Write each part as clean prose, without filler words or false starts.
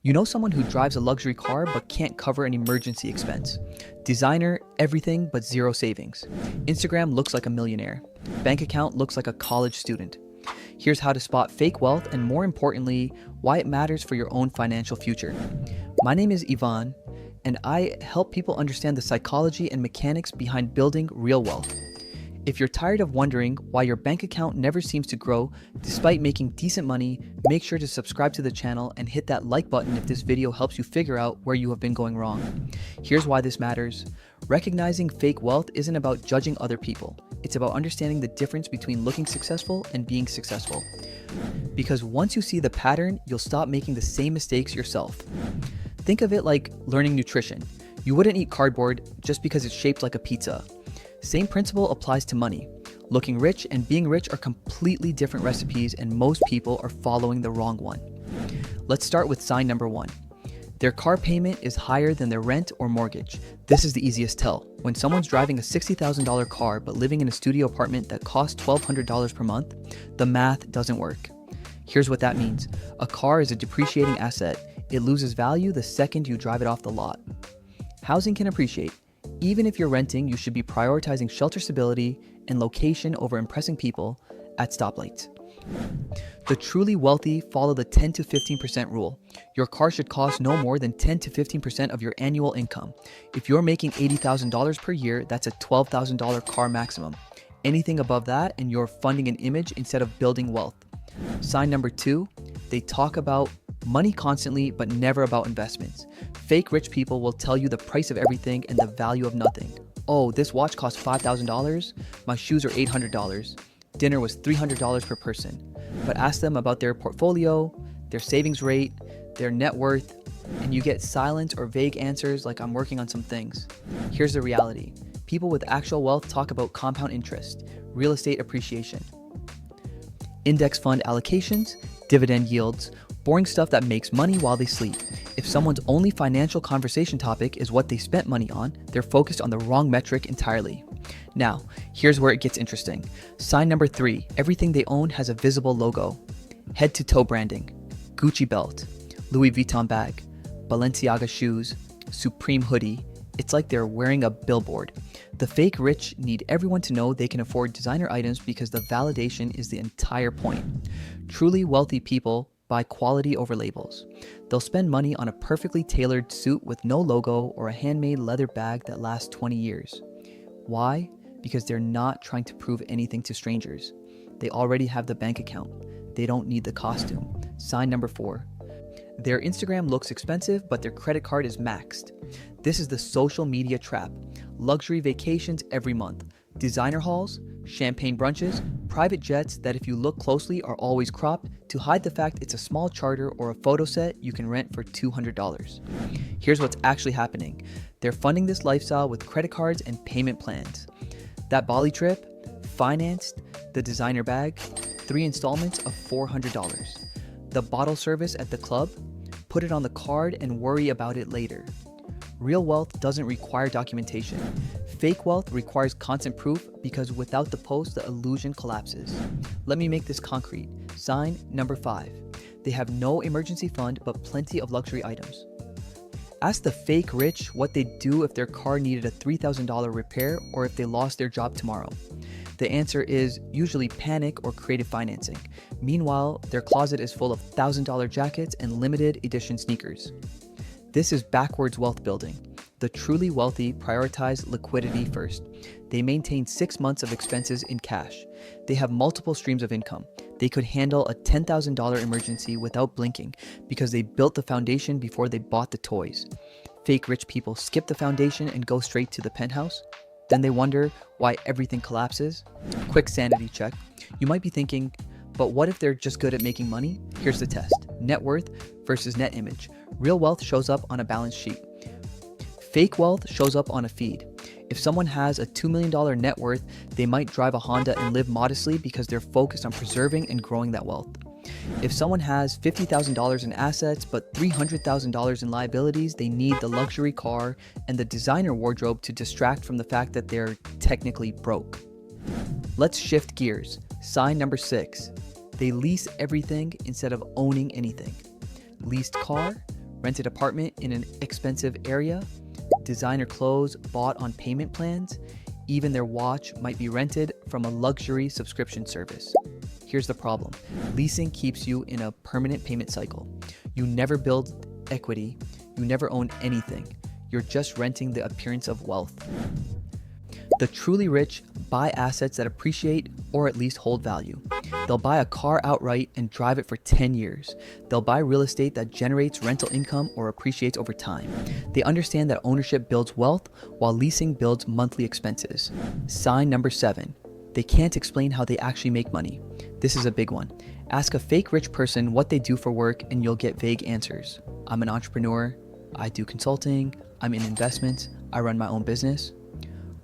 You know someone who drives a luxury car but can't cover an emergency expense. Designer, everything but zero savings. Instagram looks like a millionaire. Bank account looks like a college student. Here's how to spot fake wealth and, more importantly, why it matters for your own financial future. My name is Ivan, and I help people understand the psychology and mechanics behind building real wealth. If you're tired of wondering why your bank account never seems to grow despite making decent money, make sure to subscribe to the channel and hit that like button if this video helps you figure out where you have been going wrong. Here's why this matters. Recognizing fake wealth isn't about judging other people. It's about understanding the difference between looking successful and being successful. Because once you see the pattern, you'll stop making the same mistakes yourself. Think of it like learning nutrition. You wouldn't eat cardboard just because it's shaped like a pizza. Same principle applies to money. Looking rich and being rich are completely different recipes, and most people are following the wrong one. Let's start with sign number 1. Their car payment is higher than their rent or mortgage. This is the easiest tell. When someone's driving a $60,000 car but living in a studio apartment that costs $1,200 per month, the math doesn't work. Here's what that means. A car is a depreciating asset. It loses value the second you drive it off the lot. Housing can appreciate. Even if you're renting, you should be prioritizing shelter stability and location over impressing people at stoplights. The truly wealthy follow the 10 to 15% rule. Your car should cost no more than 10 to 15% of your annual income. If you're making $80,000 per year, that's a $12,000 car maximum. Anything above that, and you're funding an image instead of building wealth. Sign number 2, they talk about money constantly, but never about investments. Fake rich people will tell you the price of everything and the value of nothing. Oh, this watch cost $5,000. My shoes are $800. Dinner was $300 per person. But ask them about their portfolio, their savings rate, their net worth, and you get silent or vague answers like, I'm working on some things. Here's the reality. People with actual wealth talk about compound interest, real estate appreciation, index fund allocations, dividend yields, boring stuff that makes money while they sleep. If someone's only financial conversation topic is what they spent money on, they're focused on the wrong metric entirely. Now, here's where it gets interesting. Sign number 3, everything they own has a visible logo. Head to toe branding, Gucci belt, Louis Vuitton bag, Balenciaga shoes, Supreme hoodie. It's like they're wearing a billboard. The fake rich need everyone to know they can afford designer items because the validation is the entire point. Truly wealthy people buy quality over labels. They'll spend money on a perfectly tailored suit with no logo or a handmade leather bag that lasts 20 years. Why? Because they're not trying to prove anything to strangers. They already have the bank account. They don't need the costume. Sign number 4. Their Instagram looks expensive, but their credit card is maxed. This is the social media trap. Luxury vacations every month, designer hauls, champagne brunches, private jets that, if you look closely, are always cropped to hide the fact it's a small charter or a photo set you can rent for $200. Here's what's actually happening. They're funding this lifestyle with credit cards and payment plans. That Bali trip, financed. The designer bag, 3 installments of $400. The bottle service at the club, put it on the card and worry about it later. Real wealth doesn't require documentation. Fake wealth requires constant proof because without the post, the illusion collapses. Let me make this concrete. Sign number 5. They have no emergency fund but plenty of luxury items. Ask the fake rich what they'd do if their car needed a $3,000 repair or if they lost their job tomorrow. The answer is usually panic or creative financing. Meanwhile, their closet is full of $1,000 jackets and limited edition sneakers. This is backwards wealth building. The truly wealthy prioritize liquidity first. They maintain 6 months of expenses in cash. They have multiple streams of income. They could handle a $10,000 emergency without blinking because they built the foundation before they bought the toys. Fake rich people skip the foundation and go straight to the penthouse. Then they wonder why everything collapses. Quick sanity check. You might be thinking, but what if they're just good at making money? Here's the test. Net worth versus net image. Real wealth shows up on a balance sheet. Fake wealth shows up on a feed. If someone has a $2 million net worth, they might drive a Honda and live modestly because they're focused on preserving and growing that wealth. If someone has $50,000 in assets but $300,000 in liabilities, they need the luxury car and the designer wardrobe to distract from the fact that they're technically broke. Let's shift gears. Sign number 6. They lease everything instead of owning anything. Leased car, rented apartment in an expensive area, designer clothes bought on payment plans, even their watch might be rented from a luxury subscription service. Here's the problem. Leasing keeps you in a permanent payment cycle. You never build equity. You never own anything. You're just renting the appearance of wealth. The truly rich buy assets that appreciate or at least hold value. They'll buy a car outright and drive it for 10 years. They'll buy real estate that generates rental income or appreciates over time. They understand that ownership builds wealth while leasing builds monthly expenses. Sign number 7. They can't explain how they actually make money. This is a big one. Ask a fake rich person what they do for work and you'll get vague answers. I'm an entrepreneur. I do consulting. I'm in investments. I run my own business.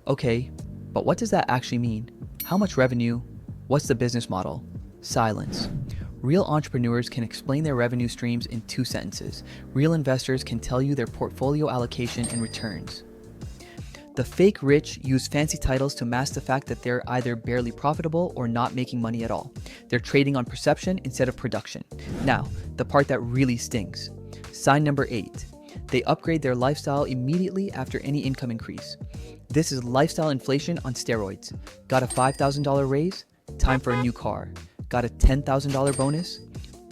Okay, but what does that actually mean? How much revenue? What's the business model? Silence. Real entrepreneurs can explain their revenue streams in 2 sentences. Real investors can tell you their portfolio allocation and returns. The fake rich use fancy titles to mask the fact that they're either barely profitable or not making money at all. They're trading on perception instead of production. Now, the part that really stings. Sign number 8. They upgrade their lifestyle immediately after any income increase. This is lifestyle inflation on steroids. Got a $5,000 raise? Time for a new car. Got a $10,000 bonus?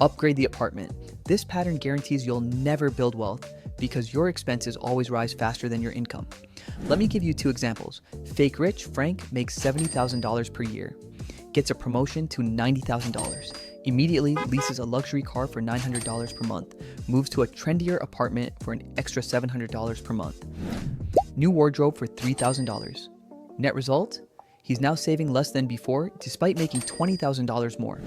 Upgrade the apartment. This pattern guarantees you'll never build wealth because your expenses always rise faster than your income. Let me give you 2 examples. Fake rich Frank makes $70,000 per year, gets a promotion to $90,000, immediately leases a luxury car for $900 per month, moves to a trendier apartment for an extra $700 per month. New wardrobe for $3,000. Net result? He's now saving less than before despite making $20,000 more.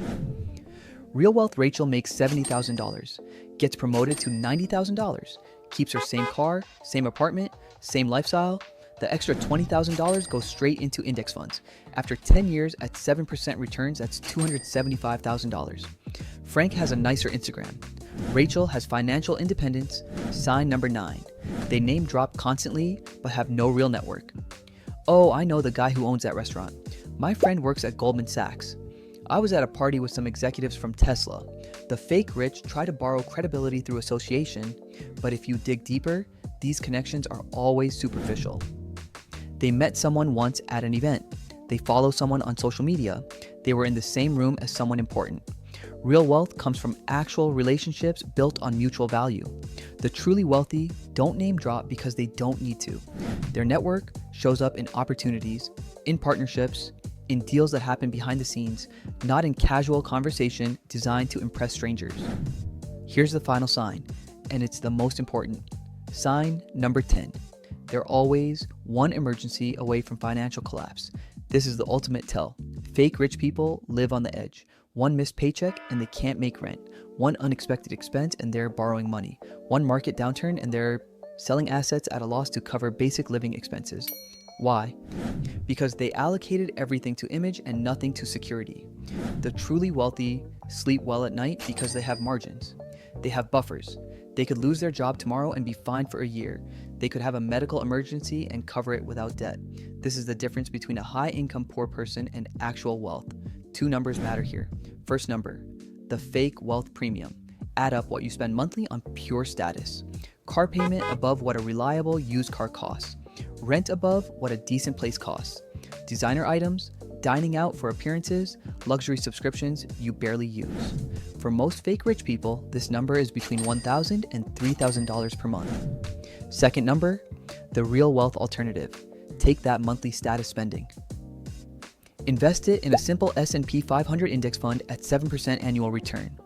Real wealth Rachel makes $70,000, gets promoted to $90,000, keeps her same car, same apartment, same lifestyle. The extra $20,000 goes straight into index funds. After 10 years at 7% returns, that's $275,000. Frank has a nicer Instagram. Rachel has financial independence. Sign number 9. They name drop constantly, but have no real network. Oh, I know the guy who owns that restaurant. My friend works at Goldman Sachs. I was at a party with some executives from Tesla. The fake rich try to borrow credibility through association, but if you dig deeper, these connections are always superficial. They met someone once at an event. They follow someone on social media. They were in the same room as someone important. Real wealth comes from actual relationships built on mutual value. The truly wealthy don't name drop because they don't need to. Their network shows up in opportunities, in partnerships, in deals that happen behind the scenes, not in casual conversation designed to impress strangers. Here's the final sign, and it's the most important. Sign number 10. They're always one emergency away from financial collapse. This is the ultimate tell. Fake rich people live on the edge. One missed paycheck and they can't make rent. One unexpected expense and they're borrowing money. One market downturn and they're selling assets at a loss to cover basic living expenses. Why? Because they allocated everything to image and nothing to security. The truly wealthy sleep well at night because they have margins. They have buffers. They could lose their job tomorrow and be fined for a year. They could have a medical emergency and cover it without debt. This is the difference between a high-income poor person and actual wealth. 2 numbers matter here. First number, the fake wealth premium. Add up what you spend monthly on pure status. Car payment above what a reliable used car costs. Rent above what a decent place costs. Designer items, dining out for appearances, luxury subscriptions you barely use. For most fake rich people, this number is between $1,000 and $3,000 per month. Second number, the real wealth alternative. Take that monthly status spending. Invest it in a simple S&P 500 index fund at 7% annual return.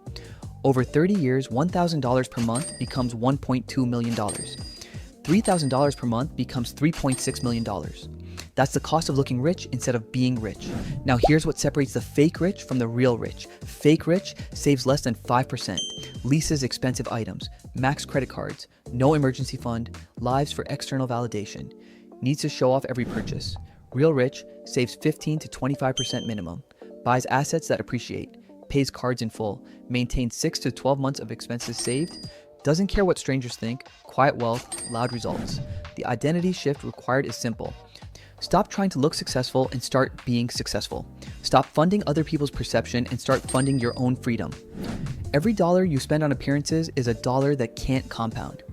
Over 30 years, $1,000 per month becomes $1.2 million. $3,000 per month becomes $3.6 million. That's the cost of looking rich instead of being rich. Now here's what separates the fake rich from the real rich. Fake rich saves less than 5%, leases expensive items, max credit cards, no emergency fund, lives for external validation, needs to show off every purchase. Real rich saves 15 to 25% minimum, buys assets that appreciate, pays cards in full, maintains 6 to 12 months of expenses saved, doesn't care what strangers think, quiet wealth, loud results. The identity shift required is simple. Stop trying to look successful and start being successful. Stop funding other people's perception and start funding your own freedom. Every dollar you spend on appearances is a dollar that can't compound.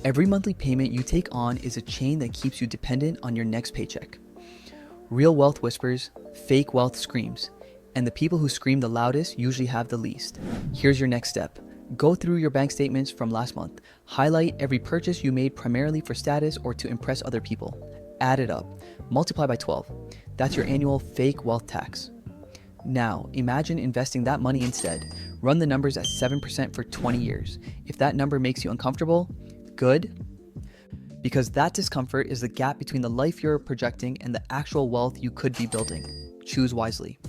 Every monthly payment you take on is a chain that keeps you dependent on your next paycheck. Real wealth whispers, fake wealth screams, and the people who scream the loudest usually have the least. Here's your next step. Go through your bank statements from last month. Highlight every purchase you made primarily for status or to impress other people. Add it up. Multiply by 12. That's your annual fake wealth tax. Now, imagine investing that money instead. Run the numbers at 7% for 20 years. If that number makes you uncomfortable, good. Because that discomfort is the gap between the life you're projecting and the actual wealth you could be building. Choose wisely.